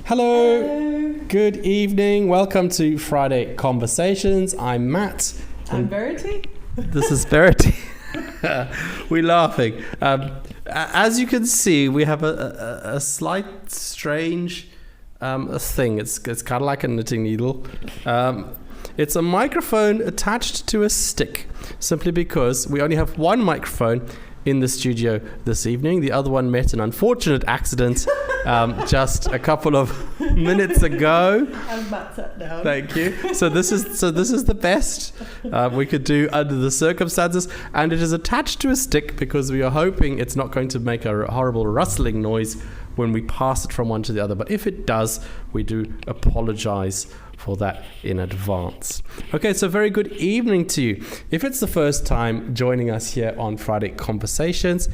Hello. Good evening. Welcome to Friday Conversations. I'm Matt. I'm Verity. This is Verity. We're laughing. As you can see, we have a slight strange thing. It's kind of like a knitting needle. It's a microphone attached to a stick, simply because we only have one microphone in the studio this evening. The other one met an unfortunate accident just a couple of minutes ago. And Matt sat down. Thank you. So this is the best we could do under the circumstances, and it is attached to a stick because we are hoping it's not going to make a horrible rustling noise when we pass it from one to the other. But if it does, we do apologize for that in advance. Okay, so very good evening to you. If it's the first time joining us here on Friday Conversations,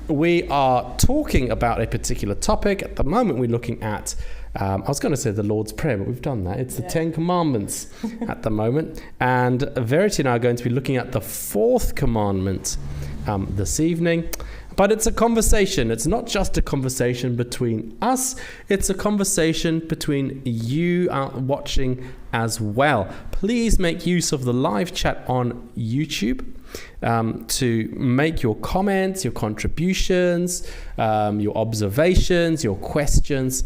we are talking about a particular topic. At the moment, we're looking at, I was going to say the Lord's Prayer, but we've done that. It's the 10 Commandments at the moment. And Verity and I are going to be looking at the fourth commandment this evening. But it's a conversation. It's not just a conversation between us. It's a conversation between you watching as well. Please make use of the live chat on YouTube to make your comments, your contributions, your observations, your questions.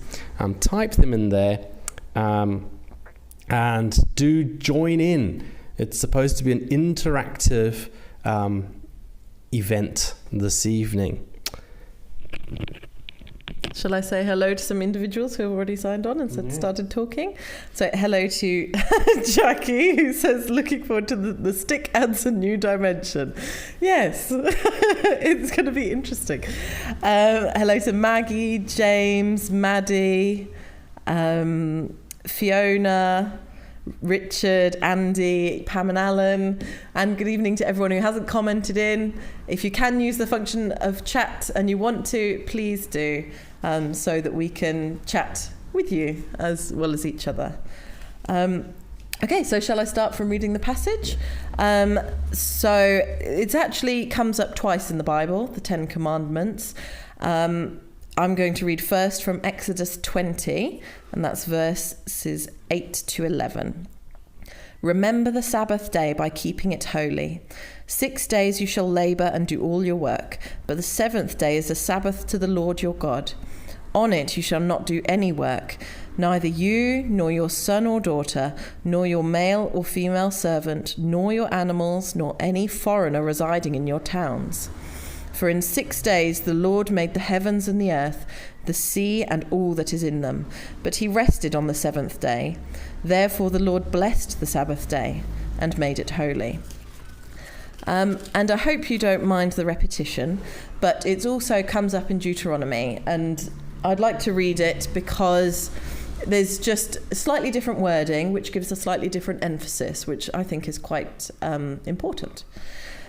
Type them in there and do join in. It's supposed to be an interactive event this evening. Shall I say hello to some individuals who have already signed on and started talking? So hello to Jackie, who says, looking forward to the stick adds a new dimension. Yes, it's going to be interesting. Hello to Maggie, James, Maddie, Fiona, Richard, Andy, Pam and Alan, and good evening to everyone who hasn't commented in. If you can use the function of chat and you want to, please do, so that we can chat with you as well as each other. Okay, so shall I start from reading the passage? So it actually comes up twice in the Bible, the 10 Commandments. I'm going to read first from Exodus 20, and that's verses 8 to 11. Remember the Sabbath day by keeping it holy. 6 days you shall labor and do all your work, but the seventh day is a Sabbath to the Lord your God. On it you shall not do any work, neither you, nor your son or daughter, nor your male or female servant, nor your animals, nor any foreigner residing in your towns. For in 6 days the Lord made the heavens and the earth, the sea and all that is in them. But he rested on the seventh day. Therefore the Lord blessed the Sabbath day and made it holy. And I hope you don't mind the repetition, but it also comes up in Deuteronomy. And I'd like to read it because there's just a slightly different wording, which gives a slightly different emphasis, which I think is quite important.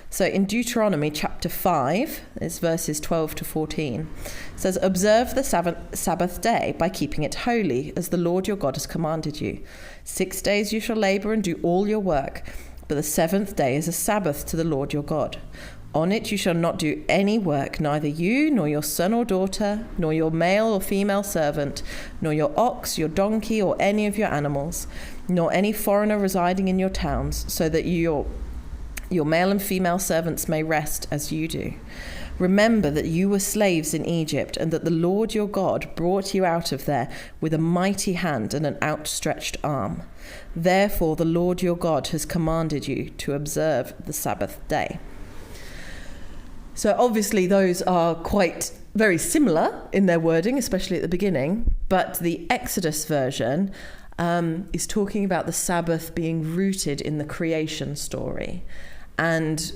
So in Deuteronomy chapter 5, it's verses 12 to 14, it says, observe the Sabbath day by keeping it holy, as the Lord your God has commanded you. 6 days you shall labor and do all your work, but the seventh day is a Sabbath to the Lord your God. On it you shall not do any work, neither you, nor your son or daughter, nor your male or female servant, nor your ox, your donkey, or any of your animals, nor any foreigner residing in your towns, so that your male and female servants may rest as you do. Remember that you were slaves in Egypt, and that the Lord your God brought you out of there with a mighty hand and an outstretched arm. Therefore the Lord your God has commanded you to observe the Sabbath day. So obviously those are quite very similar in their wording, especially at the beginning, but the Exodus version is talking about the Sabbath being rooted in the creation story. And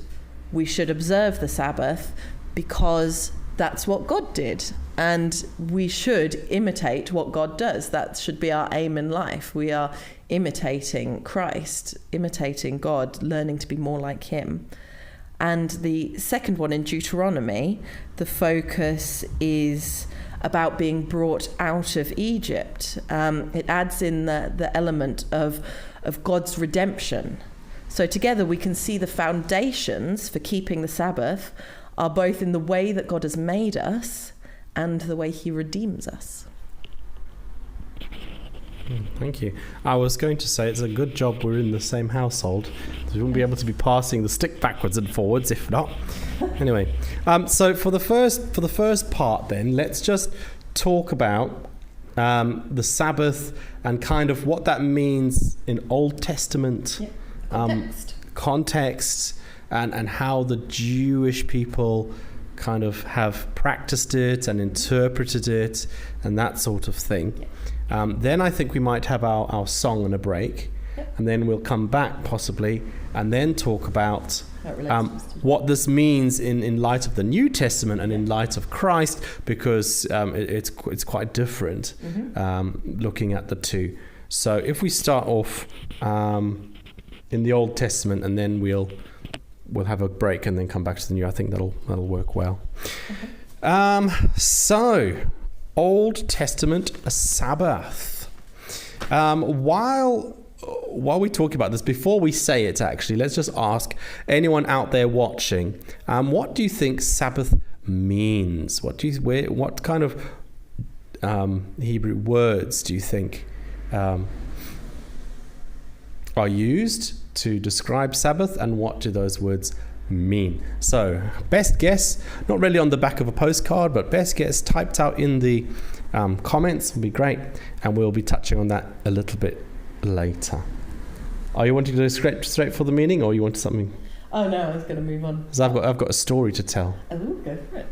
we should observe the Sabbath because that's what God did. And we should imitate what God does. That should be our aim in life. We are imitating Christ, imitating God, learning to be more like him. And the second one in Deuteronomy, the focus is about being brought out of Egypt. It adds in the element of God's redemption. So together we can see the foundations for keeping the Sabbath are both in the way that God has made us and the way he redeems us. Thank you. I was going to say it's a good job we're in the same household. We wouldn't be able to be passing the stick backwards and forwards if not. Anyway, so for the first part, then let's just talk about the Sabbath and kind of what that means in Old Testament context, and how the Jewish people kind of have practiced it and interpreted it and that sort of thing. Then I think we might have our song and a break, and then we'll come back possibly and then talk about what this means in light of the New Testament and in light of Christ, because it's quite different looking at the two. So if we start off in the Old Testament, and then we'll have a break and then come back to the New, I think that'll work well. So Old Testament Sabbath. While we talk about this, before we say it, actually, let's just ask anyone out there watching, what do you think Sabbath means? What kind of Hebrew words do you think are used to describe Sabbath, and what do those words mean? So, best guess, not really on the back of a postcard, but best guess typed out in the comments would be great, and we'll be touching on that a little bit later. Are you wanting to go straight for the meaning, or you want something? Oh no, I was going to move on. Because I've got a story to tell. Oh, go for it.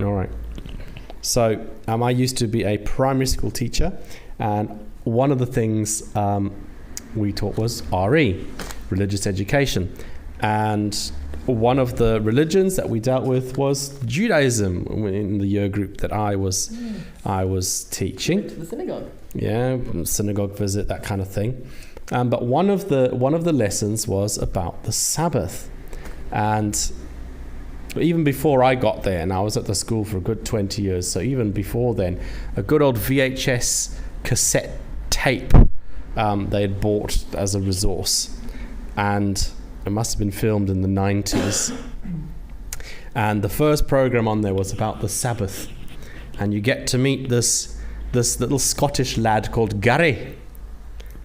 All right. So I used to be a primary school teacher, and one of the things we taught was RE, religious education, and one of the religions that we dealt with was Judaism in the year group that I was teaching. Went to the synagogue. Yeah, synagogue visit, that kind of thing. But one of the lessons was about the Sabbath, and even before I got there, and I was at the school for a good 20 years, so even before then, a good old VHS cassette tape they had bought as a resource, and it must have been filmed in the 90s. And the first program on there was about the Sabbath, and you get to meet this little Scottish lad called Gary,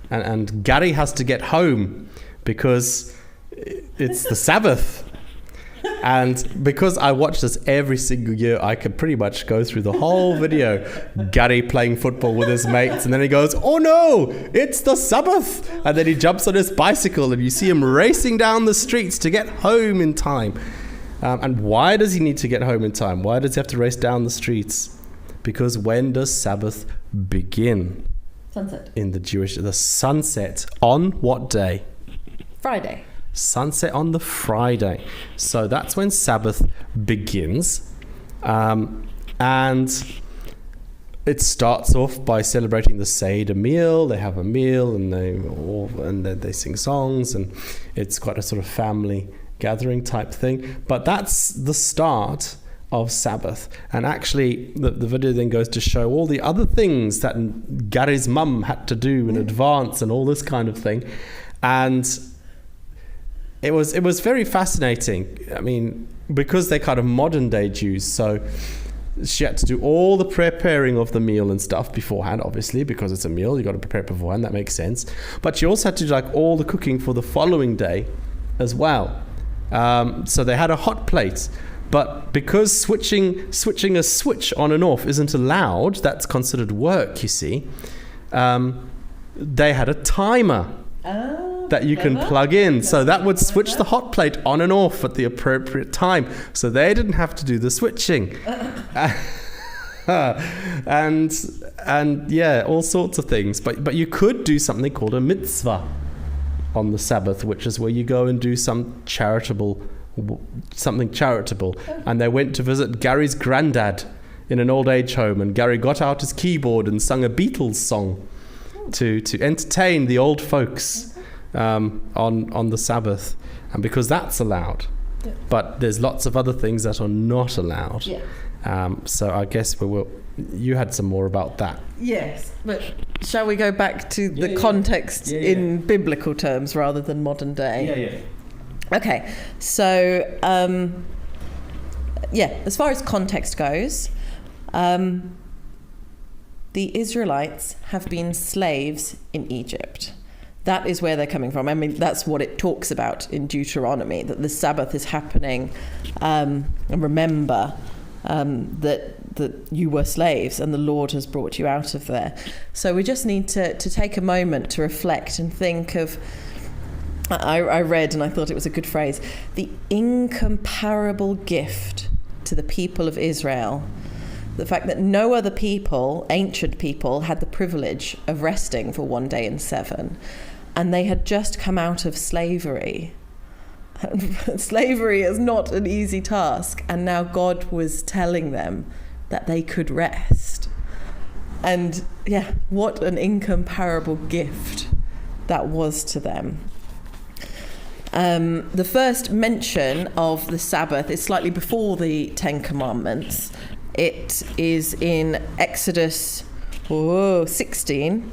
and Gary has to get home because it's the Sabbath. And because I watch this every single year, I could pretty much go through the whole video. Gary playing football with his mates, and then he goes, "Oh no, it's the Sabbath!" And then he jumps on his bicycle, and you see him racing down the streets to get home in time. And why does he need to get home in time? Why does he have to race down the streets? Because when does Sabbath begin? Sunset. In the sunset on what day? Friday. Sunset on the Friday. So that's when Sabbath begins. And it starts off by celebrating the Seder meal. They have a meal, and they sing songs, and it's quite a sort of family gathering type thing. But that's the start of Sabbath. And actually the video then goes to show all the other things that Gary's mum had to do in advance and all this kind of thing. And it was very fascinating. I mean, because they're kind of modern day Jews, so she had to do all the preparing of the meal and stuff beforehand, obviously, because it's a meal, you got to prepare beforehand, that makes sense. But she also had to do like all the cooking for the following day as well. So they had a hot plate, but because switching a switch on and off isn't allowed, that's considered work, you see, they had a timer that you can plug in, so that would switch the hot plate on and off at the appropriate time, so they didn't have to do the switching. and yeah, all sorts of things. But you could do something called a mitzvah on the Sabbath, which is where you go and do something charitable. And they went to visit Gary's granddad in an old age home, and Gary got out his keyboard and sung a Beatles song to entertain the old folks on the Sabbath, and because that's allowed. Yeah. But there's lots of other things that are not allowed. Yeah. So I guess you had some more about that. Yes, but shall we go back to the context in biblical terms rather than modern day? Yeah. Okay, so as far as context goes, the Israelites have been slaves in Egypt. That is where they're coming from. I mean, that's what it talks about in Deuteronomy, that the Sabbath is happening. And remember that you were slaves and the Lord has brought you out of there. So we just need to take a moment to reflect and think of, I read and I thought it was a good phrase, the incomparable gift to the people of Israel. The fact that no other people, ancient people, had the privilege of resting for 1 day in 7. And they had just come out of slavery. Slavery is not an easy task. And now God was telling them that they could rest. And yeah, what an incomparable gift that was to them. The first mention of the Sabbath is slightly before the Ten Commandments. It is in Exodus 16,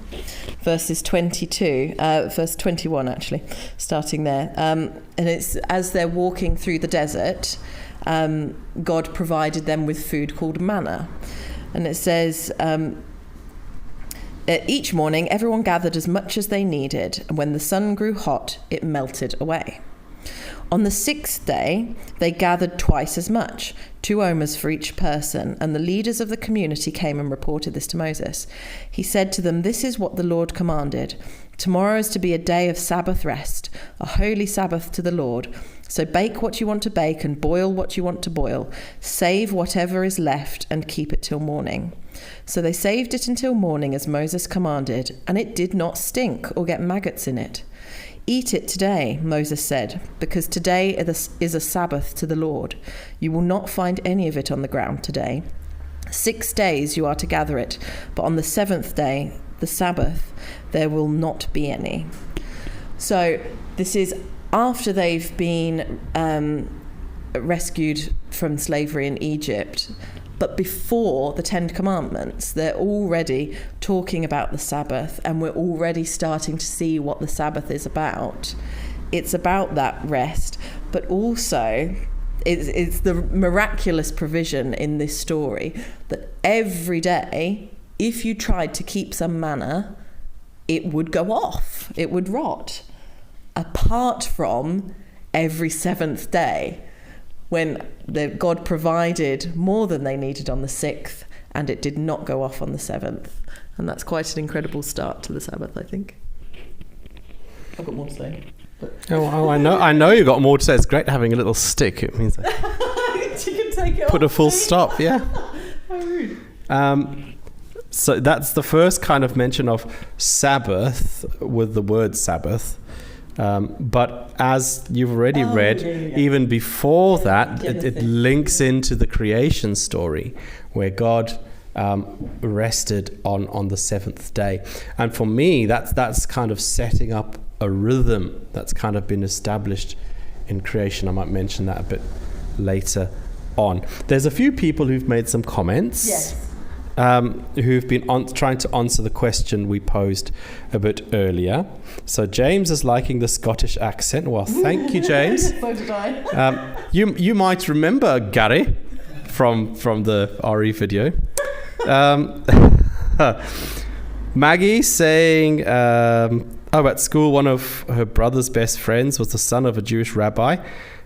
verses 22, verse 21 actually, starting there. And it's as they're walking through the desert, God provided them with food called manna. And it says, each morning everyone gathered as much as they needed, and when the sun grew hot, it melted away. On the 6th day, they gathered twice as much, 2 omers for each person, and the leaders of the community came and reported this to Moses. He said to them, "This is what the Lord commanded. Tomorrow is to be a day of Sabbath rest, a holy Sabbath to the Lord. So bake what you want to bake and boil what you want to boil. Save whatever is left and keep it till morning." So they saved it until morning as Moses commanded, and it did not stink or get maggots in it. "Eat it today," Moses said, "because today is a Sabbath to the Lord. You will not find any of it on the ground today. 6 days you are to gather it, but on the 7th day, the Sabbath, there will not be any." So this is after they've been rescued from slavery in Egypt, but before the 10 Commandments. They're already talking about the Sabbath, and we're already starting to see what the Sabbath is about. It's about that rest, but also it's the miraculous provision in this story that every day, if you tried to keep some manna, it would go off, it would rot, apart from every 7th day, when God provided more than they needed on the 6th, and it did not go off on the 7th. And that's quite an incredible start to the Sabbath, I think. I've got more to say. Oh, I know you got more to say. It's great having a little stick. It means you can take it put off, a full please. stop, yeah. How rude. So that's the first kind of mention of Sabbath with the word Sabbath. But as you've already read, even before that, it links into the creation story where God rested on the 7th day. And for me, that's kind of setting up a rhythm that's kind of been established in creation. I might mention that a bit later on. There's a few people who've made some comments. Yes. Who've been trying to answer the question we posed a bit earlier. So James is liking the Scottish accent. Well, thank you, James. So did I. You might remember Gary from the RE video. Maggie saying, at school, one of her brother's best friends was the son of a Jewish rabbi,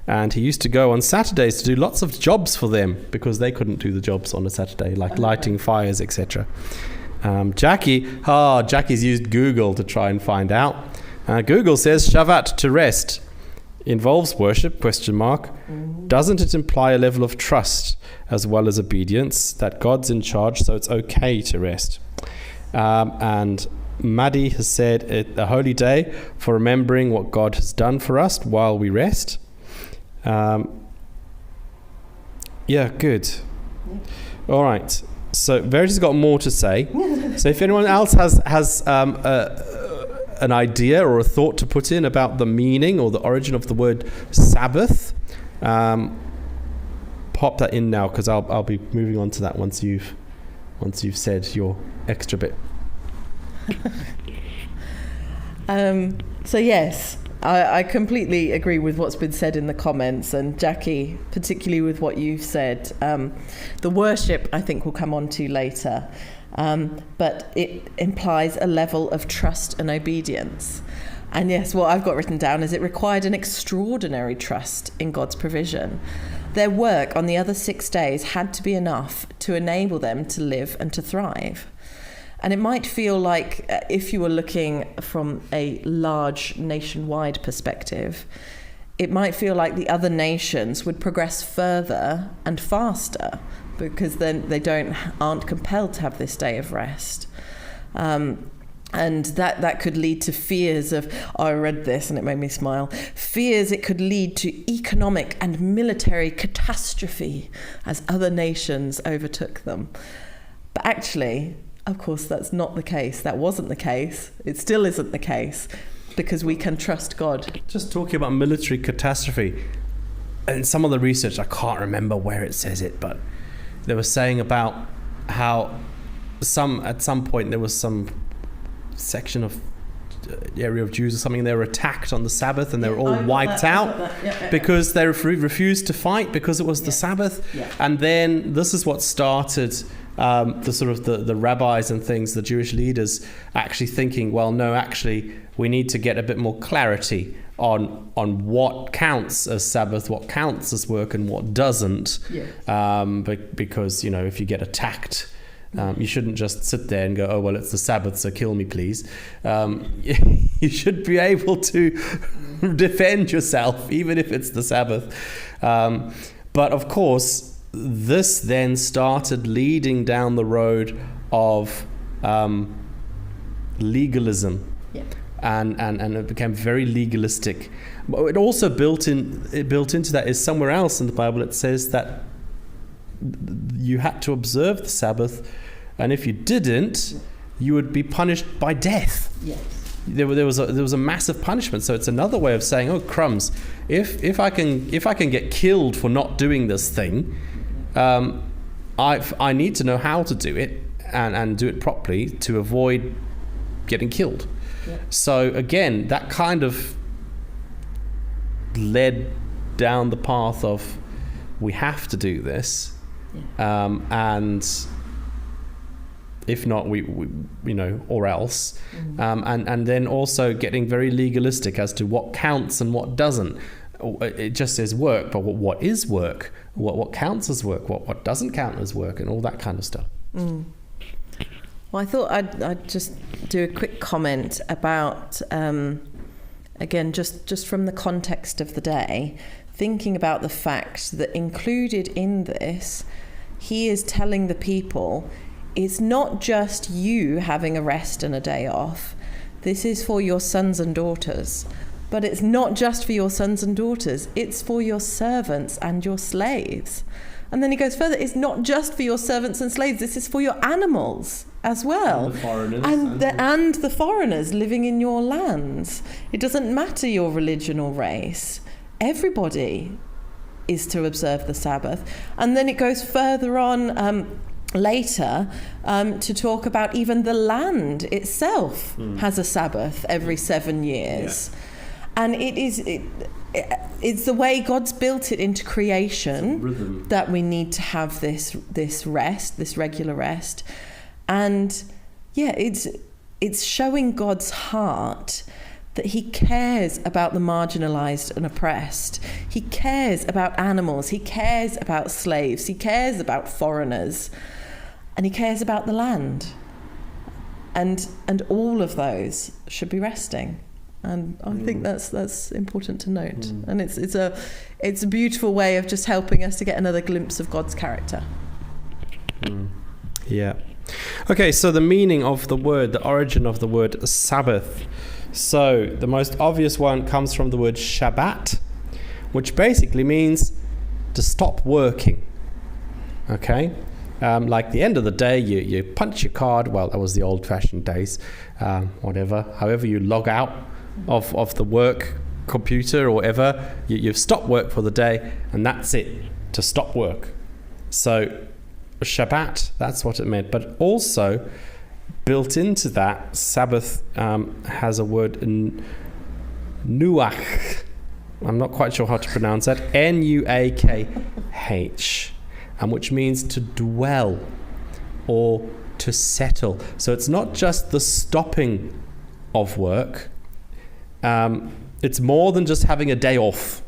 and he used to go on Saturdays to do lots of jobs for them because they couldn't do the jobs on a Saturday, like lighting fires, etc. Jackie's used Google to try and find out. Google says Shabbat, to rest, involves worship, ? Doesn't it imply a level of trust as well as obedience, that God's in charge, so it's okay to rest? And Maddie has said it's a holy day for remembering what God has done for us while we rest. Yeah, good. All right. So Verity's got more to say. So if anyone else has an idea or a thought to put in about the meaning or the origin of the word Sabbath, pop that in now, because I'll be moving on to that once you've said your extra bit. So yes, I completely agree with what's been said in the comments, and Jackie, particularly with what you've said. The worship, I think, we'll come on to later, but it implies a level of trust and obedience. And yes, what I've got written down is it required an extraordinary trust in God's provision. Their work on the other 6 days had to be enough to enable them to live and to thrive. And it might feel like, if you were looking from a large nationwide perspective, it might feel like the other nations would progress further and faster because then they aren't compelled to have this day of rest. And that could lead to fears of, I read this and it made me smile, fears it could lead to economic and military catastrophe as other nations overtook them. But actually, of course, that's not the case. That wasn't the case. It still isn't the case, because we can trust God. Just talking about military catastrophe, and some of the research, I can't remember where it says it, but they were saying about how at some point there was some section of area of Jews or something, they were attacked on the Sabbath and they were all wiped out because they refused to fight because it was the Sabbath. And then this is what started the rabbis and things, the Jewish leaders, actually thinking, well, no, actually we need to get a bit more clarity on what counts as Sabbath, what counts as work, and what doesn't. Because if you get attacked, you shouldn't just sit there and go, oh, well, it's the Sabbath, so kill me, please. You should be able to defend yourself, even if it's the Sabbath. But of course, this then started leading down the road of legalism. And it became very legalistic. But it also built into that is somewhere else in the Bible it says that you had to observe the Sabbath, and if you didn't, you would be punished by death. There was a massive punishment. So it's another way of saying, oh crumbs, if I can get killed for not doing this thing, I need to know how to do it and do it properly to avoid getting killed. So again, that kind of led down the path of we have to do this, and if not, we or else, and then also getting very legalistic as to what counts and what doesn't. It just says work, but what is work? What counts as work? What doesn't count as work, and all that kind of stuff. Well, I thought I'd just do a quick comment about, again, just from the context of the day, thinking about the fact that included in this, he is telling the people, it's not just you having a rest and a day off. This is for your sons and daughters. But it's not just for your sons and daughters. It's for your servants and your slaves. And then he goes further. It's not just for your servants and slaves. This is for your animals as well. And the foreigners. And the foreigners living in your lands. It doesn't matter your religion or race. Everybody is to observe the Sabbath. And then it goes further on later to talk about even the land itself has a Sabbath every 7 years. And it's the way God's built it into creation that we need to have this rest, this regular rest. And it's showing God's heart that he cares about the marginalized and oppressed. He cares about animals. He cares about slaves. He cares about foreigners. And he cares about the land. And all of those should be resting. And I think that's important to note. And it's a beautiful way of just helping us to get another glimpse of God's character. Yeah. Okay, so the meaning of the word, the origin of the word Sabbath. So the most obvious one comes from the word Shabbat, which basically means to stop working. Okay? Like the end of the day, you punch your card. Well, that was the old-fashioned days. However you log out of the work computer or whatever, you've stopped work for the day, and that's it, to stop work. So Shabbat, that's what it meant. But also built into that, Sabbath has a word in Nuach. I'm not quite sure how to pronounce that. Nuakh, which means to dwell or to settle. So it's not just the stopping of work. It's more than just having a day off.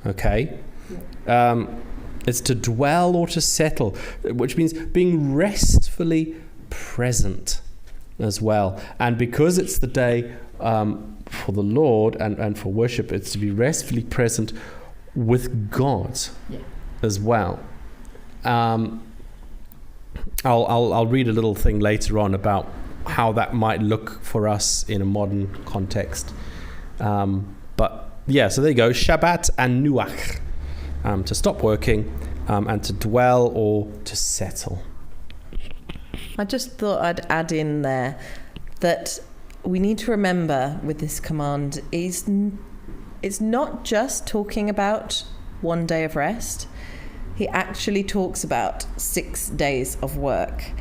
Okay? It's to dwell or to settle, which means being restfully present as well. And because it's the day for the Lord and for worship, it's to be restfully present with God as well. I'll read a little thing later on about how that might look for us in a modern context. But yeah, so there you go. Shabbat and Nuach. To stop working and to dwell or to settle. I just thought I'd add in there that we need to remember with this command is it's not just talking about one day of rest. He actually talks about 6 days of work.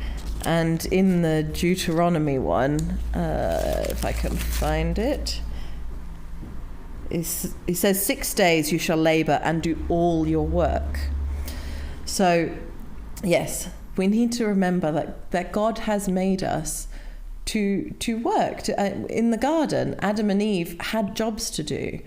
And in the Deuteronomy one, if I can find it, he says 6 days you shall labour and do all your work. So, yes, we need to remember that God has made us to work. In the garden, Adam and Eve had jobs to do.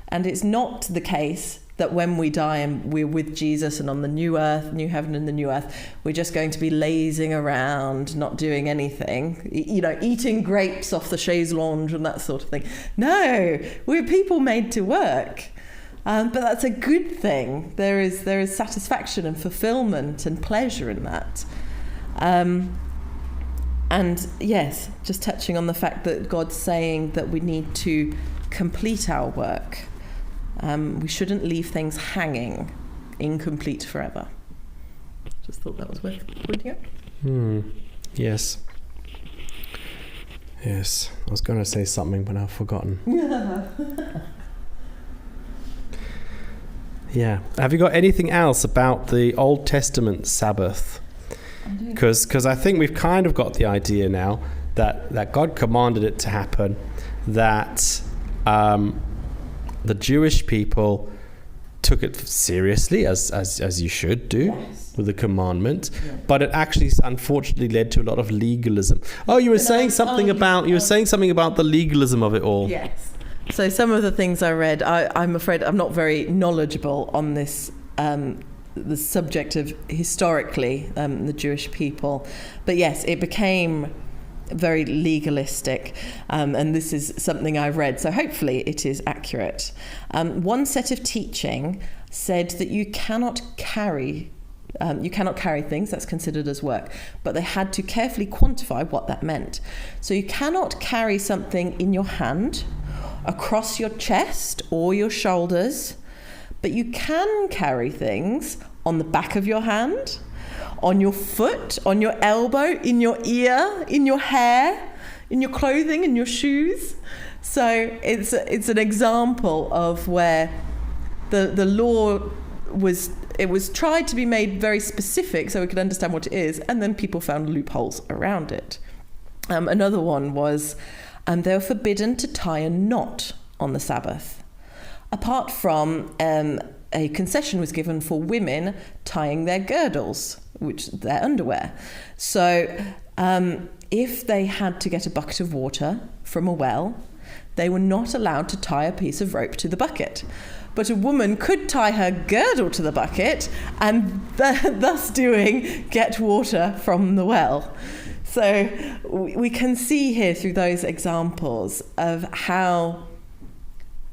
And it's not the case that when we die and we're with Jesus and on the new earth, new heaven and the new earth, we're just going to be lazing around, not doing anything, eating grapes off the chaise lounge and that sort of thing. No, we're people made to work. But that's a good thing. There is satisfaction and fulfillment and pleasure in that. And yes, just touching on the fact that God's saying that we need to complete our work. We shouldn't leave things hanging incomplete forever. Just thought that was worth pointing out. Yes. Yes. I was going to say something, but I've forgotten. Yeah. Have you got anything else about the Old Testament Sabbath? Because I think we've kind of got the idea now that God commanded it to happen, that the Jewish people took it seriously, as you should do, with the commandment, but it actually unfortunately led to a lot of legalism. Oh, you were saying something about the legalism of it all. Yes. So some of the things I read, I'm afraid I'm not very knowledgeable on this, the subject of historically the Jewish people, but yes, it became very legalistic, and this is something I read, so hopefully it is accurate. One set of teaching said that you cannot carry things that's considered as work, but they had to carefully quantify what that meant. So you cannot carry something in your hand, across your chest or your shoulders, but you can carry things on the back of your hand, on your foot, on your elbow, in your ear, in your hair, in your clothing, in your shoes. So it's an example of where the law was tried to be made very specific so we could understand what it is, and then people found loopholes around it. Another one was they were forbidden to tie a knot on the Sabbath, apart from a concession was given for women tying their girdles, which their underwear. So if they had to get a bucket of water from a well, they were not allowed to tie a piece of rope to the bucket. But a woman could tie her girdle to the bucket and thus get water from the well. So we can see here through those examples of how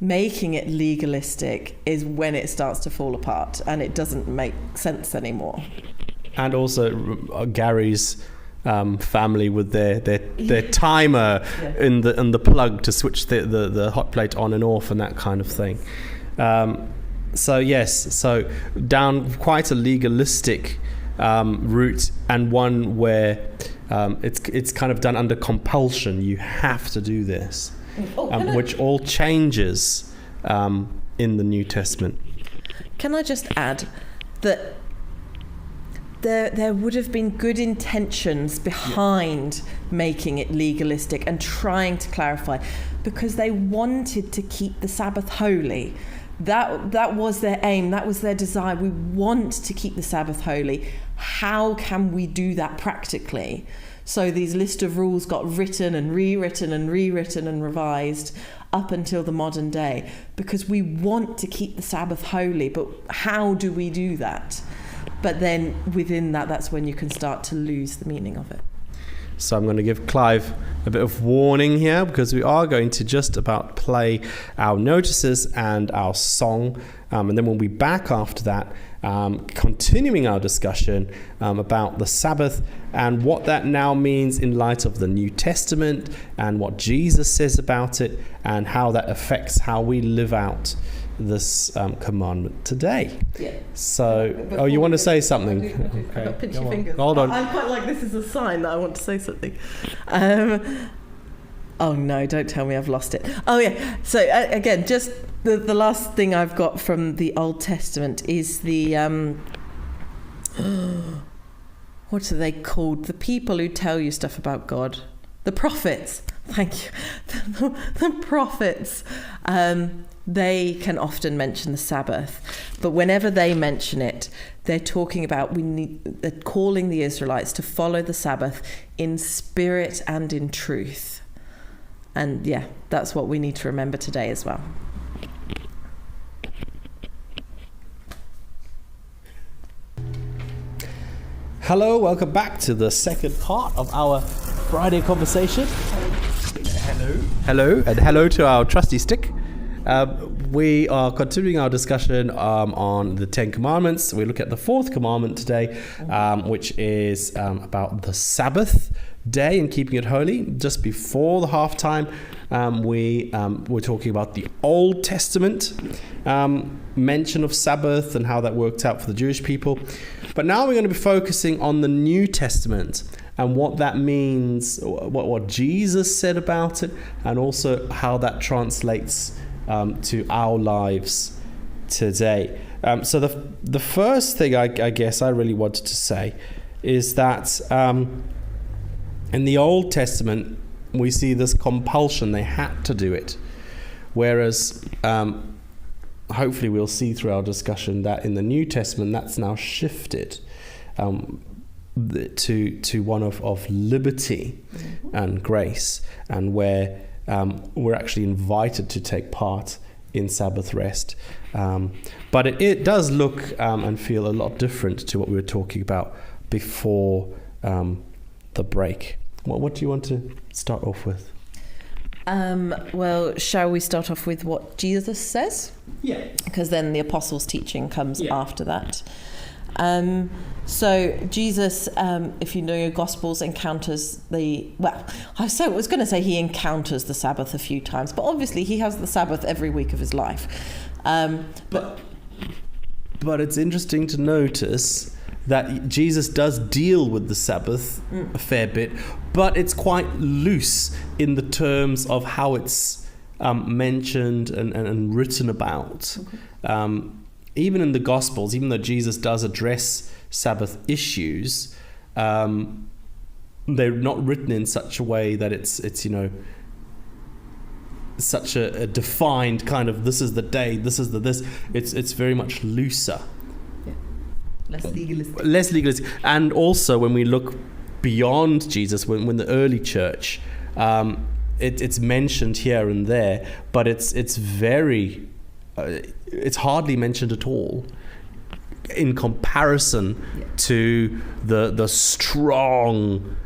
making it legalistic is when it starts to fall apart and it doesn't make sense anymore. And also Gary's family with their timer in the plug to switch the hot plate on and off and that kind of thing. So down quite a legalistic route, and one where it's kind of done under compulsion. You have to do this. Which all changes in the New Testament. Can I just add that there would have been good intentions behind making it legalistic and trying to clarify, because they wanted to keep the Sabbath holy. That was their aim. That was their desire. We want to keep the Sabbath holy. How can we do that practically? So these list of rules got written and rewritten and rewritten and revised up until the modern day, because we want to keep the Sabbath holy. But how do we do that? But then within that, that's when you can start to lose the meaning of it. So I'm going to give Clive a bit of warning here, because we are going to just about play our notices and our song. And then we'll be back after that, continuing our discussion about the Sabbath and what that now means in light of the New Testament and what Jesus says about it and how that affects how we live out this commandment today. Yeah. So, you want to say something? I've got pinch your fingers. Hold on. I'm quite like this is a sign that I want to say something. Oh no, don't tell me I've lost it. Oh yeah. So again, just the last thing I've got from the Old Testament is the what are they called? The people who tell you stuff about God. The prophets. Thank you. The prophets. They can often mention the Sabbath, but whenever they mention it, they're talking about they're calling the Israelites to follow the Sabbath in spirit and in truth. And yeah, that's what we need to remember today as well. Hello, welcome back to the second part of our Friday conversation. Hello, and hello to our trusty stick. We are continuing our discussion on the Ten Commandments. We look at the fourth commandment today, which is about the Sabbath day and keeping it holy. Just before the halftime, we were talking about the Old Testament mention of Sabbath and how that worked out for the Jewish people. But now we're going to be focusing on the New Testament and what that means, what Jesus said about it, and also how that translates to our lives today. So the first thing I guess I really wanted to say is that in the Old Testament we see this compulsion, they had to do it, whereas hopefully we'll see through our discussion that in the New Testament that's now shifted to one of liberty and grace, and where we're actually invited to take part in Sabbath rest. But it does look and feel a lot different to what we were talking about before the break. What do you want to start off with? Well, shall we start off with what Jesus says? Yeah. Because then the apostles' teaching comes after that. So Jesus, if you know your Gospels, encounters I was going to say he encounters the Sabbath a few times, but obviously he has the Sabbath every week of his life. But it's interesting to notice that Jesus does deal with the Sabbath a fair bit, but it's quite loose in the terms of how it's mentioned and written about. Okay. Even in the Gospels, even though Jesus does address Sabbath issues, they're not written in such a way that it's such a defined kind of, this is the day, this is the this. It's very much looser. Yeah. Less legalistic. And also when we look beyond Jesus, when the early church, it's mentioned here and there, but it's very... it's hardly mentioned at all in comparison to the strong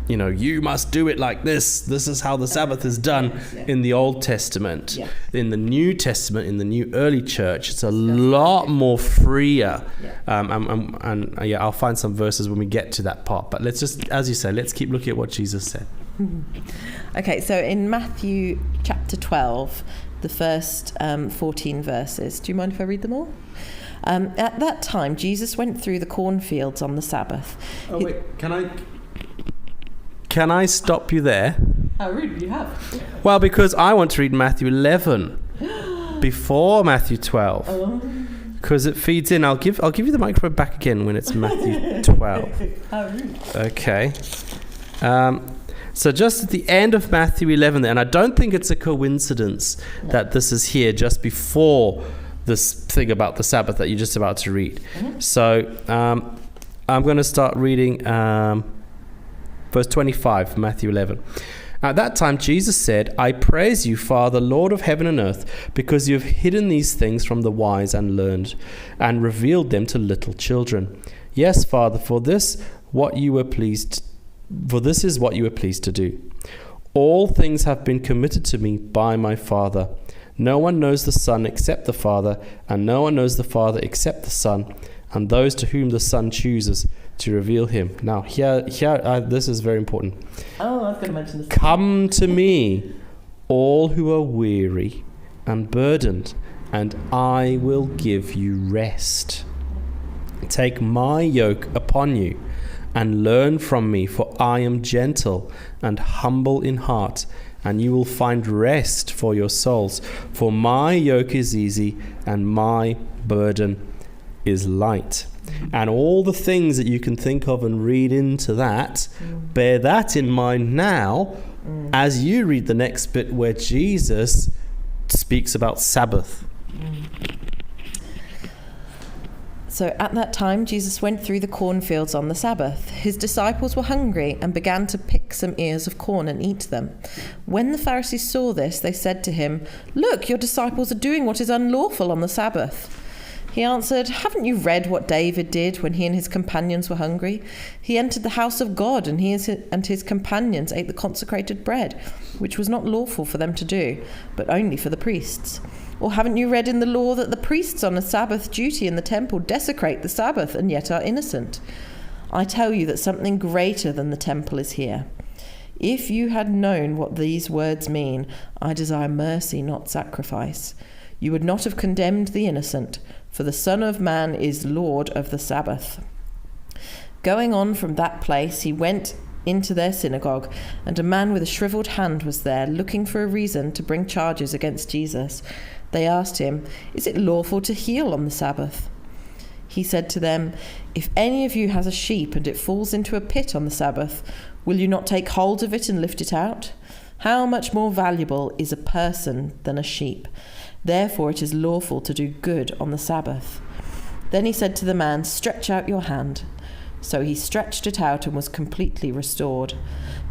you must do it like this is how the Sabbath is done in the Old Testament. In the New Testament, in the new early church, it's a lot more freer. I'll find some verses when we get to that part, but let's just, as you say, let's keep looking at what Jesus said. Okay, so in Matthew chapter 12, the first 14 verses. Do you mind if I read them all? At that time, Jesus went through the cornfields on the Sabbath. Oh, wait, can I stop you there? How rude, you have. Well, because I want to read Matthew 11 before Matthew 12. because it feeds in. I'll give you the microphone back again when it's Matthew 12. Okay. So just at the end of Matthew 11 there, and I don't think it's a coincidence that this is here just before this thing about the Sabbath that you're just about to read. So I'm going to start reading verse 25, Matthew 11. At that time, Jesus said, I praise you, Father, Lord of heaven and earth, because you have hidden these things from the wise and learned, and revealed them to little children. Yes, Father, for this is what you were pleased to do. All things have been committed to me by my Father. No one knows the Son except the Father, and no one knows the Father except the Son, and those to whom the Son chooses to reveal him. Now, here, this is very important. Oh, I was going to mention this. Come to me, all who are weary and burdened, and I will give you rest. Take my yoke upon you, and learn from me, for I am gentle and humble in heart, and you will find rest for your souls. For my yoke is easy, and my burden is light. And all the things that you can think of and read into that, bear that in mind now as you read the next bit where Jesus speaks about Sabbath. So at that time, Jesus went through the cornfields on the Sabbath. His disciples were hungry and began to pick some ears of corn and eat them. When the Pharisees saw this, they said to him, Look, your disciples are doing what is unlawful on the Sabbath. He answered, Haven't you read what David did when he and his companions were hungry? He entered the house of God, and he and his companions ate the consecrated bread, which was not lawful for them to do, but only for the priests. Or haven't you read in the law that the priests on a Sabbath duty in the temple desecrate the Sabbath and yet are innocent? I tell you that something greater than the temple is here. If you had known what these words mean, I desire mercy, not sacrifice, you would not have condemned the innocent, for the Son of Man is Lord of the Sabbath. Going on from that place, he went into their synagogue, and a man with a shriveled hand was there, looking for a reason to bring charges against Jesus. They asked him, Is it lawful to heal on the Sabbath? He said to them, If any of you has a sheep and it falls into a pit on the Sabbath, will you not take hold of it and lift it out? How much more valuable is a person than a sheep? Therefore it is lawful to do good on the Sabbath. Then he said to the man, Stretch out your hand. So he stretched it out and was completely restored,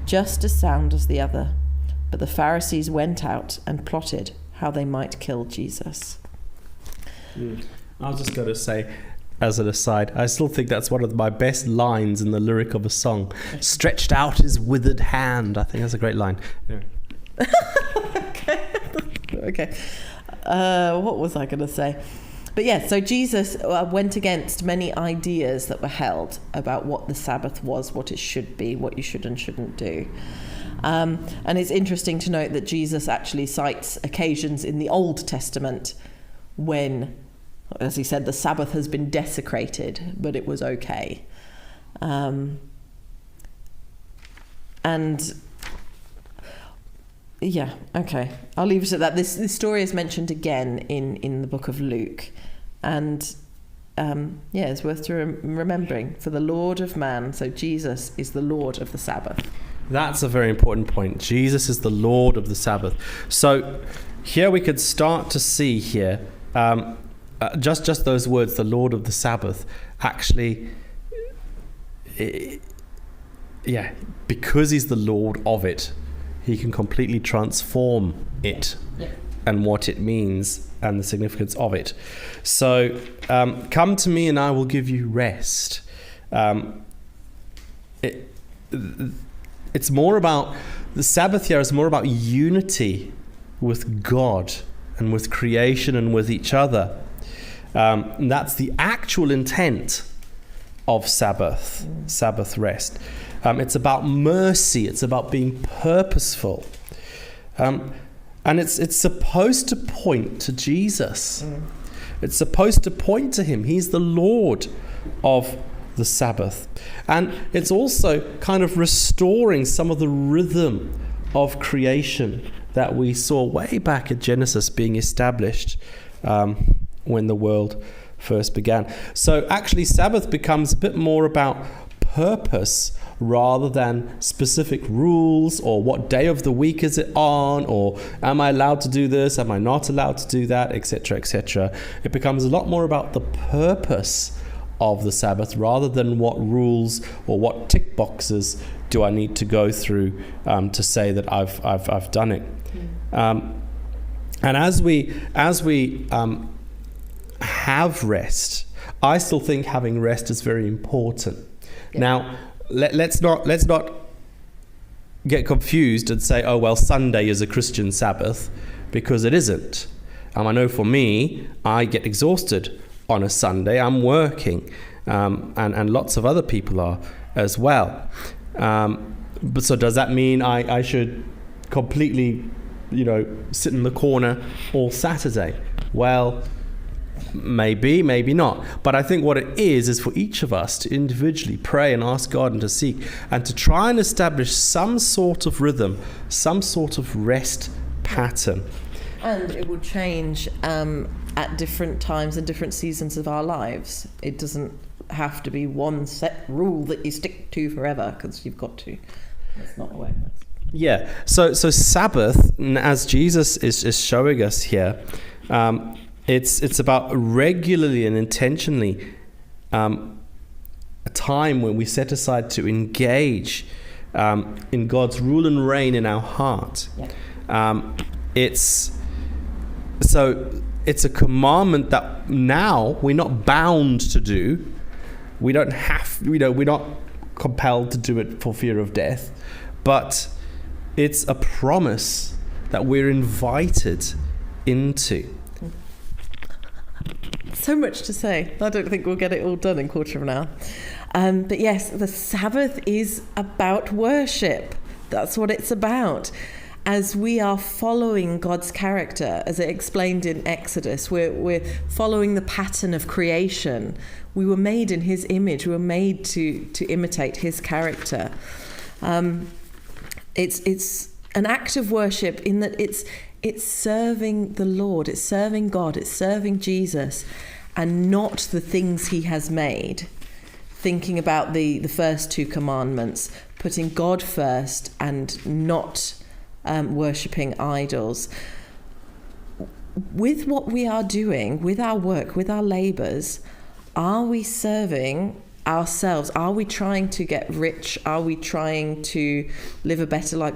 just as sound as the other. But the Pharisees went out and plotted how they might kill Jesus. I was just going to say, as an aside, I still think that's one of my best lines in the lyric of a song. Stretched out his withered hand. I think that's a great line. Yeah. Okay. What was I going to say? But yeah, so Jesus went against many ideas that were held about what the Sabbath was, what it should be, what you should and shouldn't do. And it's interesting to note that Jesus actually cites occasions in the Old Testament when, as he said, the Sabbath has been desecrated, but it was okay. And yeah, okay. I'll leave it at that. This story is mentioned again in the book of Luke. And it's worth remembering. For the Lord of man, so Jesus is the Lord of the Sabbath. That's a very important point. Jesus is the Lord of the Sabbath. So here we could start to see here, just those words, the Lord of the Sabbath, actually, because he's the Lord of it, he can completely transform it and what it means and the significance of it. So, come to me and I will give you rest. It's more about, the Sabbath here is more about unity with God and with creation and with each other. And that's the actual intent of Sabbath rest. It's about mercy. It's about being purposeful. And it's supposed to point to Jesus. It's supposed to point to him. He's the Lord of the Sabbath. And it's also kind of restoring some of the rhythm of creation that we saw way back at Genesis being established when the world first began. So actually Sabbath becomes a bit more about purpose rather than specific rules, or what day of the week is it on, or am I allowed to do this, am I not allowed to do that, etc., etc. It becomes a lot more about the purpose of the Sabbath rather than what rules or what tick boxes do I need to go through to say that I've done it. And as we have rest, I still think having rest is very important. Yeah. Now, let's not get confused and say, oh well, Sunday is a Christian Sabbath, because it isn't. I know for me, I get exhausted on a Sunday. I'm working, and lots of other people are as well. But so does that mean I should completely, sit in the corner all Saturday? Well, maybe not. But I think what it is for each of us to individually pray and ask God and to seek and to try and establish some sort of rhythm, some sort of rest pattern. And it will change at different times and different seasons of our lives. It doesn't have to be one set rule that you stick to forever, because you've got to. That's not the way it works. Yeah. So Sabbath, as Jesus is showing us here, it's about regularly and intentionally a time when we set aside to engage in God's rule and reign in our heart. Yeah. It's a commandment that now we're not bound to do. We don't have, we're not compelled to do it for fear of death, but it's a promise that we're invited into. So much to say. I don't think we'll get it all done in a quarter of an hour. But yes, the Sabbath is about worship. That's what it's about. As we are following God's character, as it explained in Exodus, we're following the pattern of creation. We were made in his image. We were made to imitate his character. It's an act of worship in that it's serving the Lord, it's serving God, it's serving Jesus, and not the things he has made. Thinking about the first two commandments, putting God first and not worshipping idols. With what we are doing, with our work, with our labours, are we serving ourselves? Are we trying to get rich? Are we trying to live a better life?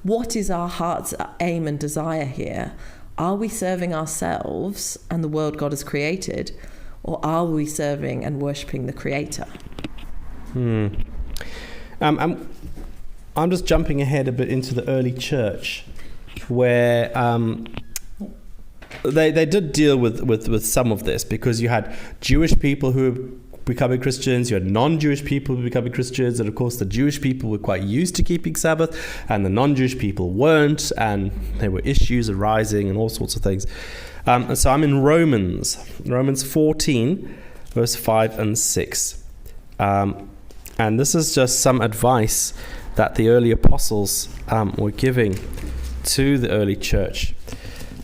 What is our heart's aim and desire here? Are we serving ourselves and the world God has created, or are we serving and worshipping the Creator? I'm just jumping ahead a bit into the early church, where they did deal with some of this, because you had Jewish people who were becoming Christians, you had non-Jewish people who were becoming Christians, and of course the Jewish people were quite used to keeping Sabbath, and the non-Jewish people weren't, and there were issues arising and all sorts of things. And so I'm in Romans 14, verse 5 and 6. And this is just some advice that the early apostles were giving to the early church.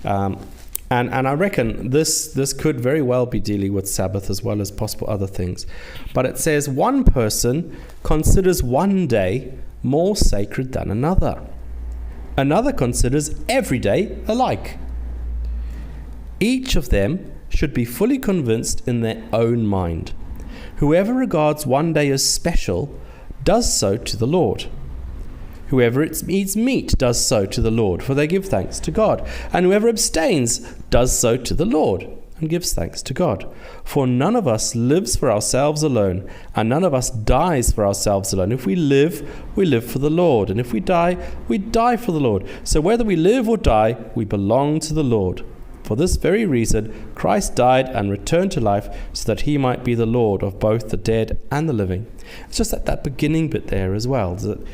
And I reckon this could very well be dealing with Sabbath as well as possible other things. But it says, one person considers one day more sacred than another. Another considers every day alike. Each of them should be fully convinced in their own mind. Whoever regards one day as special does so to the Lord. Whoever eats meat does so to the Lord, for they give thanks to God. And whoever abstains does so to the Lord, and gives thanks to God. For none of us lives for ourselves alone, and none of us dies for ourselves alone. If we live, we live for the Lord, and if we die for the Lord. So whether we live or die, we belong to the Lord. For this very reason, Christ died and returned to life, so that he might be the Lord of both the dead and the living. It's just that beginning bit there as well, that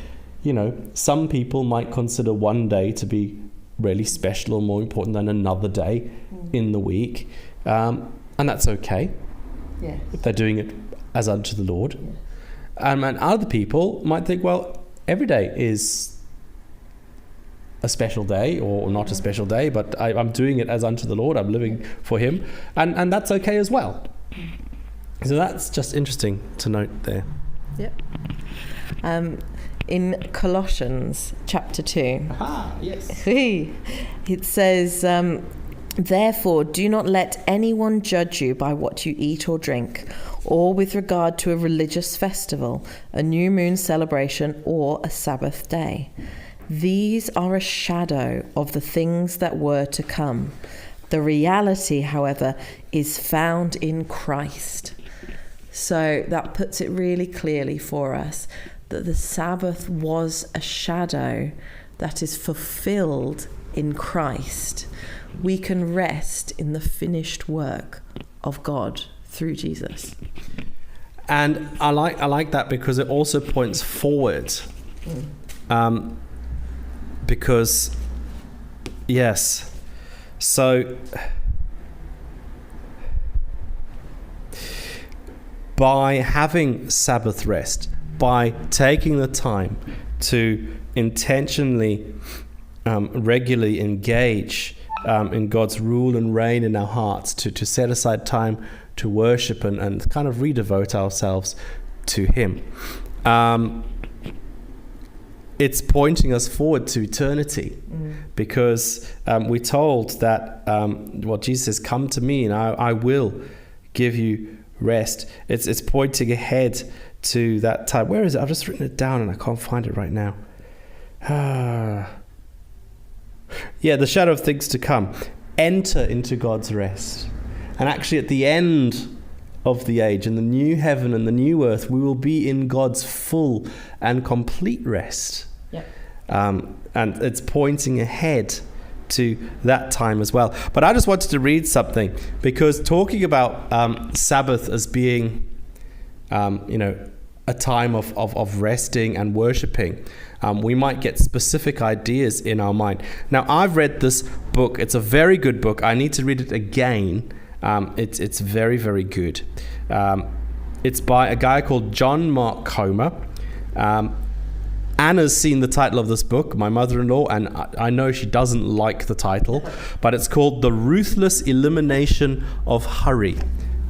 some people might consider one day to be really special or more important than another day in the week. And that's okay. Yes. If they're doing it as unto the Lord. Yes. And other people might think, well, every day is a special day or not a special day, but I'm doing it as unto the Lord. I'm living for him, and that's okay as well. So that's just interesting to note there. Yep. In Colossians chapter 2, yes. it says, therefore, do not let anyone judge you by what you eat or drink, or with regard to a religious festival, a new moon celebration, or a Sabbath day. These are a shadow of the things that were to come. The reality, however, is found in Christ. So that puts it really clearly for us that the Sabbath was a shadow that is fulfilled in Christ. We can rest in the finished work of God through Jesus. And I like that because it also points forward. Because, yes, so by having Sabbath rest, by taking the time to intentionally, regularly engage in God's rule and reign in our hearts, to set aside time to worship and kind of redevote ourselves to him, it's pointing us forward to eternity, because we're told that Jesus says, come to me and I will give you rest. It's pointing ahead to that time. Where is it? I've just written it down and I can't find it right now. Yeah, the shadow of things to come. Enter into God's rest. And actually at the end of the age, in the new heaven and the new earth, we will be in God's full and complete rest. Yep. And it's pointing ahead to that time as well. But I just wanted to read something, because talking about Sabbath as being, a time of resting and worshipping, we might get specific ideas in our mind. Now, I've read this book. It's a very good book. I need to read it again. It's very, very good. It's by a guy called John Mark Comer. Anna's seen the title of this book, my mother-in-law, and I know she doesn't like the title, but it's called The Ruthless Elimination of Hurry.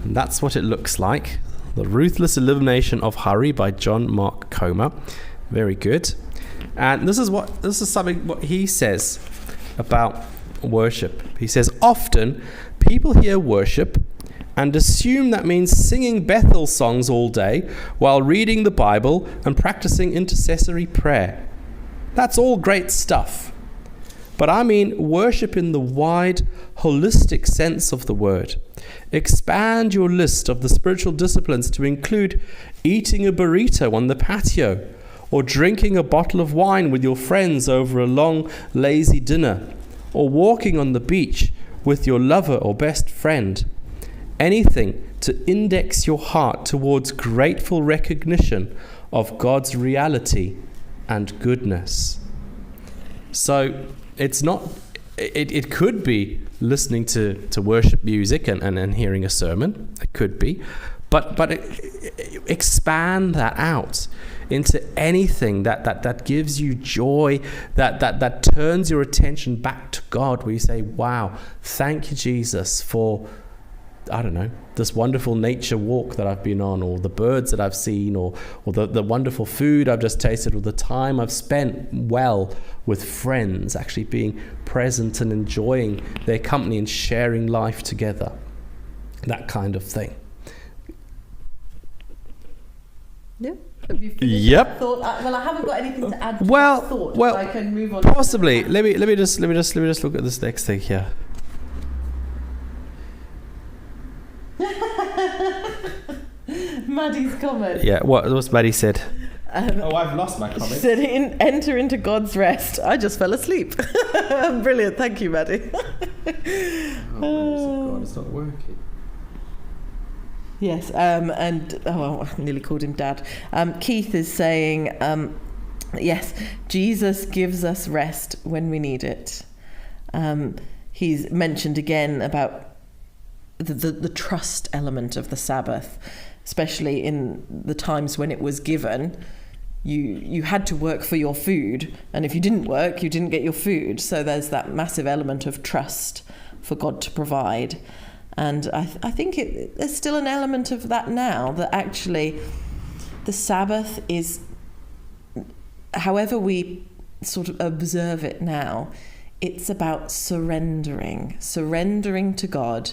And that's what it looks like. The Ruthless Elimination of Hurry by John Mark Comer. Very good. And this is something what he says about worship. He says, often people hear worship and assume that means singing Bethel songs all day while reading the Bible and practicing intercessory prayer. That's all great stuff. But I mean worship in the wide, holistic sense of the word. Expand your list of the spiritual disciplines to include eating a burrito on the patio, or drinking a bottle of wine with your friends over a long, lazy dinner, or walking on the beach with your lover or best friend. Anything to index your heart towards grateful recognition of God's reality and goodness. So it's not, it could be listening to worship music and hearing a sermon. It could be. But expand that out into anything that gives you joy, that turns your attention back to God, where you say, wow, thank you, Jesus, for, I don't know, this wonderful nature walk that I've been on, or the birds that I've seen, or the wonderful food I've just tasted, or the time I've spent well with friends, actually being present and enjoying their company and sharing life together. That kind of thing. Yeah. Have you finished Yep. that thought? Well, I haven't got anything to add to Well, that thought. well, so I can move on. Possibly. Let me just look at this next thing here. Maddie's comment. Yeah. What's Maddie said? I've lost my comment. She said, enter into God's rest. I just fell asleep. Brilliant. Thank you, Maddie. God, it's not working. Yes, and I nearly called him Dad. Keith is saying, yes, Jesus gives us rest when we need it. He's mentioned again about the trust element of the Sabbath, especially in the times when it was given. you had to work for your food, and if you didn't work, you didn't get your food. So there's that massive element of trust for God to provide. And I think there's still an element of that now, that actually the Sabbath is, however we sort of observe it now, it's about surrendering to God,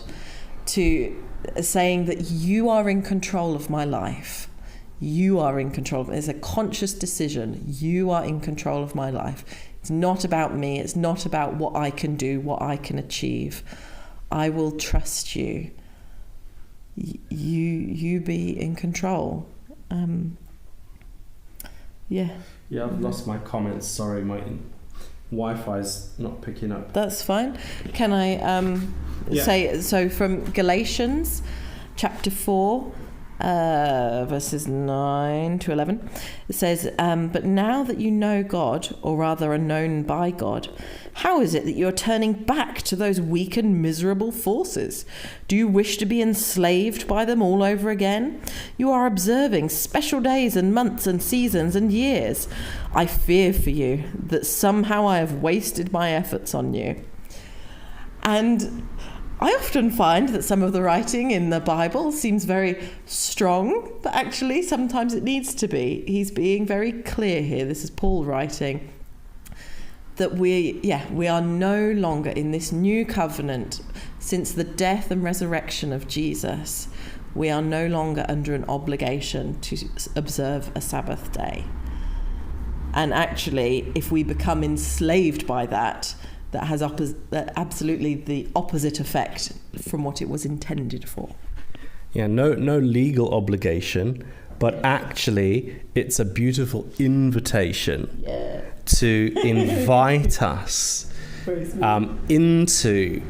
to saying that you are in control of my life. You are in control. There's a conscious decision. You are in control of my life. It's not about me. It's not about what I can do, what I can achieve. I will trust you. You be in control. Yeah, I've lost my comments. Sorry, my Wi-Fi's not picking up. That's fine. Can I say, so from Galatians chapter 4, verses 9 to 11, it says, but now that you know God, or rather are known by God, how is it that you're turning back to those weak and miserable forces? Do you wish to be enslaved by them all over again? You are observing special days and months and seasons and years. I fear for you that somehow I have wasted my efforts on you. And I often find that some of the writing in the Bible seems very strong, but actually sometimes it needs to be. He's being very clear here. This is Paul writing, that we are no longer in this new covenant. Since the death and resurrection of Jesus, we are no longer under an obligation to observe a Sabbath day. And actually, if we become enslaved by that has absolutely the opposite effect from what it was intended for. Yeah, no legal obligation, but actually it's a beautiful invitation to invite us into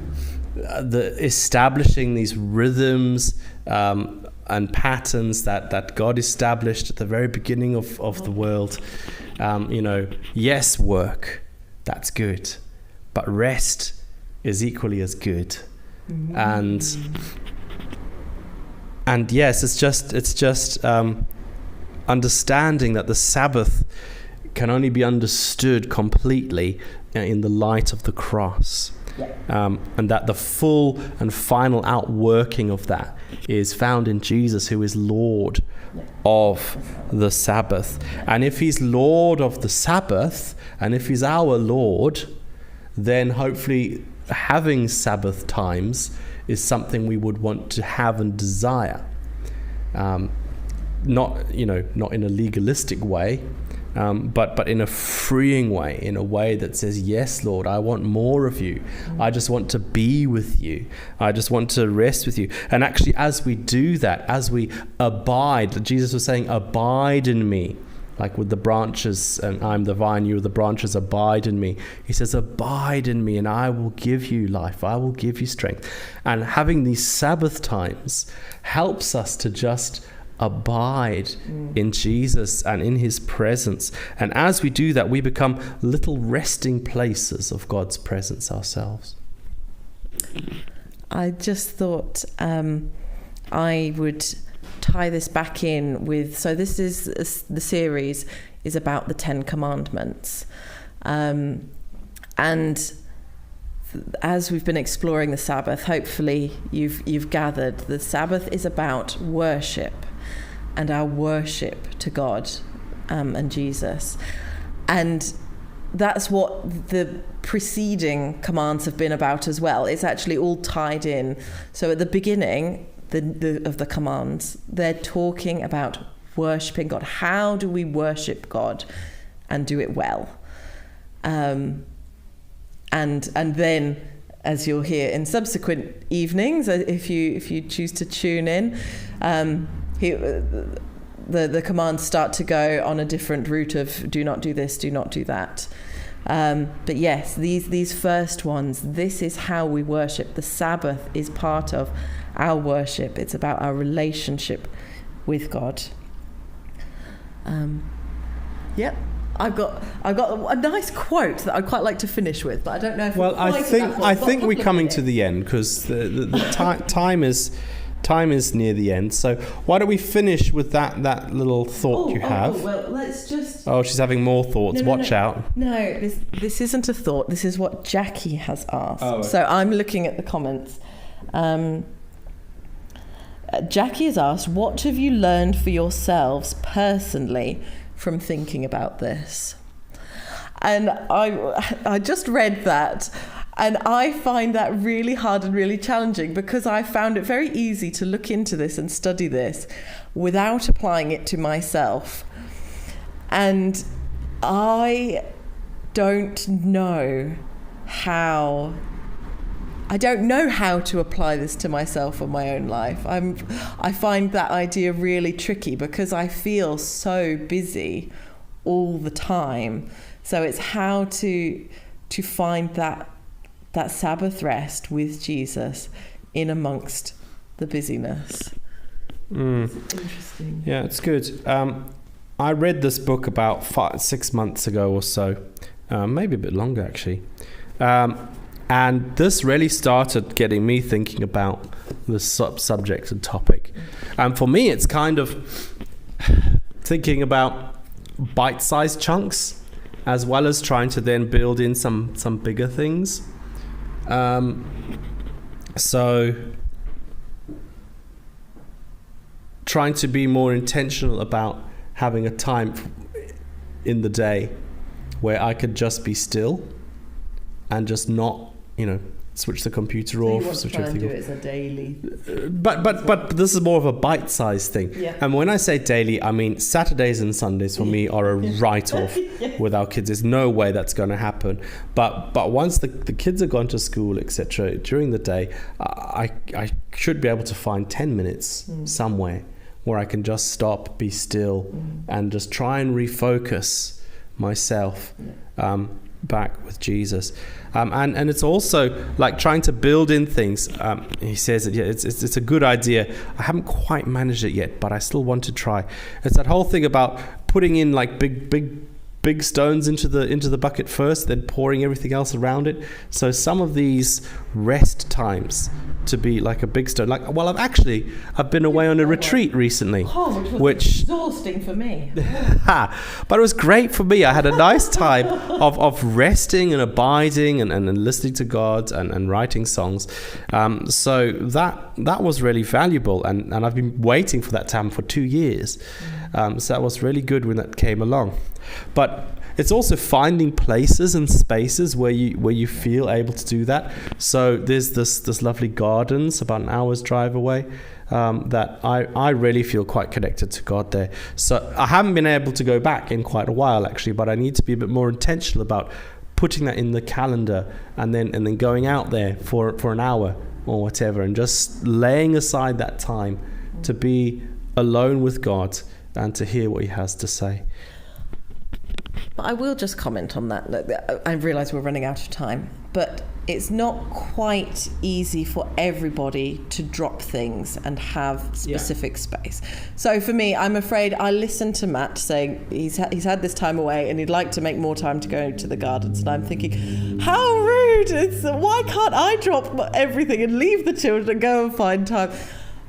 the establishing these rhythms and patterns that God established at the very beginning of the world. Yes, work, that's good. But rest is equally as good. And yes, it's just understanding that the Sabbath can only be understood completely in the light of the cross. And that the full and final outworking of that is found in Jesus, who is Lord of the Sabbath. And if he's Lord of the Sabbath, and if he's our Lord, then hopefully having Sabbath times is something we would want to have and desire. Not in a legalistic way, but in a freeing way, in a way that says, yes, Lord, I want more of you. I just want to be with you. I just want to rest with you. And actually, as we do that, as we abide, Jesus was saying, abide in me. Like with the branches, and I'm the vine, you are the branches, abide in me. He says, abide in me, and I will give you life. I will give you strength. And having these Sabbath times helps us to just abide in Jesus and in his presence. And as we do that, we become little resting places of God's presence ourselves. I just thought I would tie this back in with, so this is the series is about the 10 Commandments, and as we've been exploring the Sabbath, hopefully you've gathered the Sabbath is about worship and our worship to God and Jesus, and that's what the preceding commands have been about as well. It's actually all tied in. So at the beginning of the commands, they're talking about worshipping God. How do we worship God and do it well? And then, as you'll hear in subsequent evenings, if you choose to tune in, the commands start to go on a different route of do not do this, do not do that. But yes, these first ones, this is how we worship. The Sabbath is part of our worship. It's about our relationship with God. Yep. I've got a nice quote that I'd quite like to finish with, but I don't know if I think we're coming to the end, because the time is time is near the end. So why don't we finish with that little thought you have? Well, let's just... Oh, she's having more thoughts. Watch out. No, this isn't a thought. This is what Jackie has asked. Oh, okay. So I'm looking at the comments. Jackie has asked, what have you learned for yourselves personally from thinking about this? And I just read that, and I find that really hard and really challenging, because I found it very easy to look into this and study this without applying it to myself. And I don't know how to apply this to myself or my own life. I find that idea really tricky, because I feel so busy all the time. So it's how to find that Sabbath rest with Jesus in amongst the busyness. It's interesting. Yeah, it's good. I read this book about 6 months ago or so, maybe a bit longer actually. And this really started getting me thinking about this subject and topic. And for me, it's kind of thinking about bite-sized chunks, as well as trying to then build in some bigger things. So trying to be more intentional about having a time in the day where I could just be still and just not, switch the computer off. You want to try and do it as a daily. But this is more of a bite-sized thing. Yeah. And when I say daily, I mean Saturdays and Sundays for me are a write-off with our kids. There's no way that's going to happen. But once the kids have gone to school, etc., during the day, I should be able to find 10 minutes somewhere where I can just stop, be still, and just try and refocus myself back with Jesus. And it's also like trying to build in things. He says that it's a good idea. I haven't quite managed it yet, but I still want to try. It's that whole thing about putting in like big stones into the bucket first, then pouring everything else around it. So some of these rest times to be like a big stone. I've been away on a retreat recently, which exhausting for me. But it was great for me. I had a nice time of resting and abiding and listening to God and writing songs. So that was really valuable, and I've been waiting for that time for 2 years. So that was really good when that came along. But it's also finding places and spaces where you feel able to do that. So there's this lovely gardens about an hour's drive away that I really feel quite connected to God there. So I haven't been able to go back in quite a while actually, but I need to be a bit more intentional about putting that in the calendar and then going out there for an hour or whatever, and just laying aside that time to be alone with God and to hear what he has to say. But I will just comment on that. Look, I realise we're running out of time, but it's not quite easy for everybody to drop things and have specific space. So for me, I'm afraid I listened to Matt saying he's had this time away and he'd like to make more time to go to the gardens. And I'm thinking, how rude! Why can't I drop everything and leave the children and go and find time?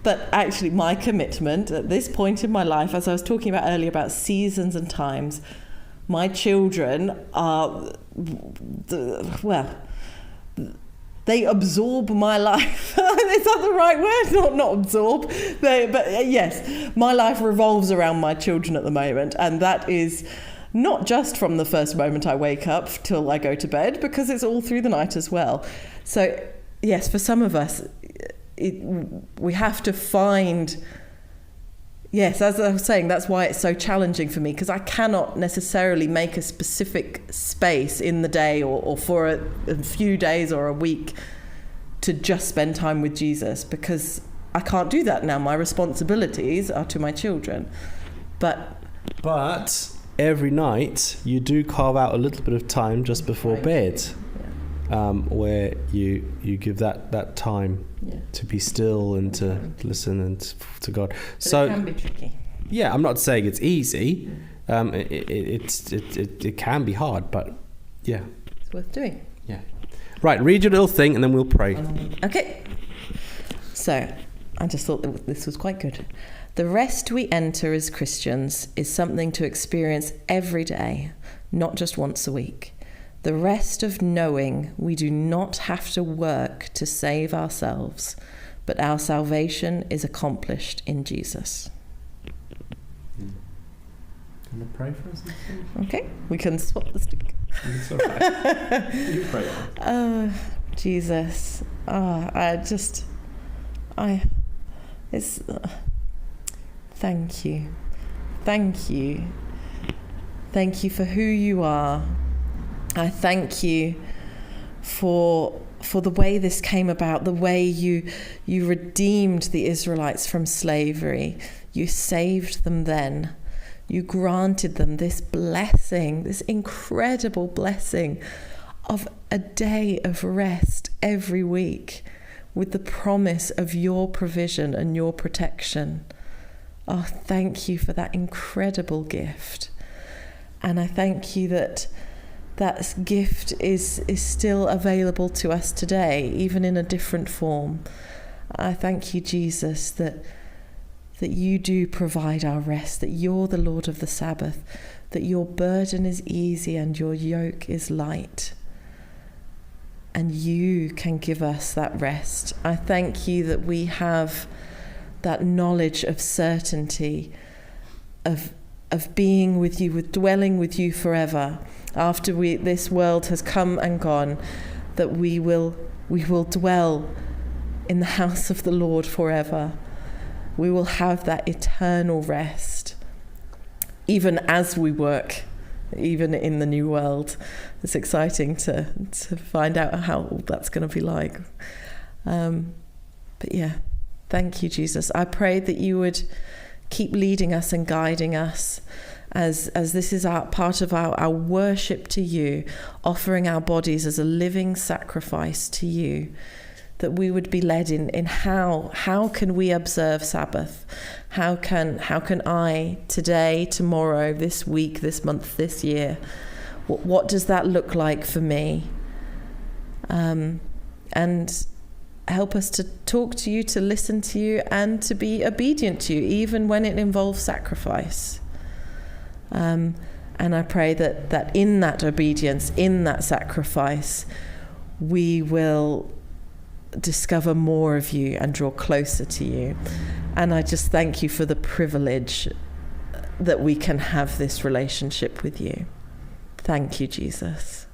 But actually, my commitment at this point in my life, as I was talking about earlier about seasons and times, my children are, they absorb my life. Is that the right word? Not absorb. But yes, my life revolves around my children at the moment. And that is not just from the first moment I wake up till I go to bed, because it's all through the night as well. So yes, for some of us, we have to find... Yes, as I was saying, that's why it's so challenging for me, because I cannot necessarily make a specific space in the day or for a few days or a week to just spend time with Jesus, because I can't do that now. My responsibilities are to my children. But every night you do carve out a little bit of time just before bed, where you give that time to be still and to listen and to God. So it can be tricky. Yeah, I'm not saying it's easy. It can be hard, but yeah, it's worth doing. Yeah. Right, read your little thing and then we'll pray. Okay. So I just thought that this was quite good. The rest we enter as Christians is something to experience every day, not just once a week. The rest of knowing we do not have to work to save ourselves, but our salvation is accomplished in Jesus. Can I pray for us? Okay, we can swap the stick. It's okay. You pray. Oh, Jesus. Thank you. Thank you. Thank you for who you are. I thank you for the way this came about, the way you redeemed the Israelites from slavery. You saved them then. You granted them this blessing, this incredible blessing of a day of rest every week with the promise of your provision and your protection. Oh, thank you for that incredible gift. And I thank you that that gift is still available to us today, even in a different form. I thank you, Jesus, that you do provide our rest, that you're the Lord of the Sabbath, that your burden is easy and your yoke is light. And you can give us that rest. I thank you that we have that knowledge of certainty, of being with you, with dwelling with you forever. After this world has come and gone, that we will dwell in the house of the Lord forever. We will have that eternal rest, even as we work, even in the new world. It's exciting to find out how that's going to be like. But yeah, thank you, Jesus. I pray that you would keep leading us and guiding us as this is part of our worship to you, offering our bodies as a living sacrifice to you, that we would be led in how can we observe Sabbath? How can I today, tomorrow, this week, this month, this year, what does that look like for me? And help us to talk to you, to listen to you, and to be obedient to you, even when it involves sacrifice. And I pray that in that obedience, in that sacrifice, we will discover more of you and draw closer to you. And I just thank you for the privilege that we can have this relationship with you. Thank you, Jesus.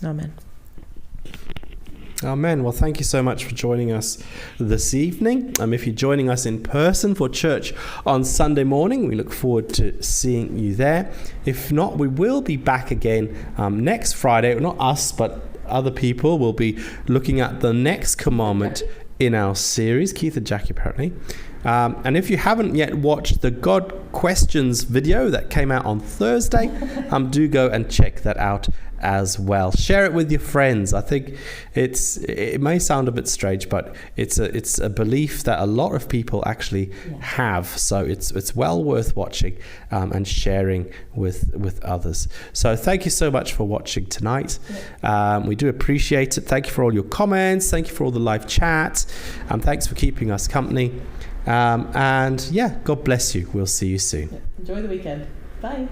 Amen. Amen. Well, thank you so much for joining us this evening. If you're joining us in person for church on Sunday morning, we look forward to seeing you there. If not, we will be back again next Friday. Not us, but other people will be looking at the next commandment in our series. Keith and Jackie, apparently. And if you haven't yet watched the God Questions video that came out on Thursday, do go and check that out as well. Share it with your friends. I think it may sound a bit strange, but it's a belief that a lot of people actually have. So it's well worth watching and sharing with others. So thank you so much for watching tonight. We do appreciate it. Thank you for all your comments. Thank you for all the live chat. Thanks for keeping us company. And yeah, God bless you. We'll see you soon. Enjoy the weekend. Bye.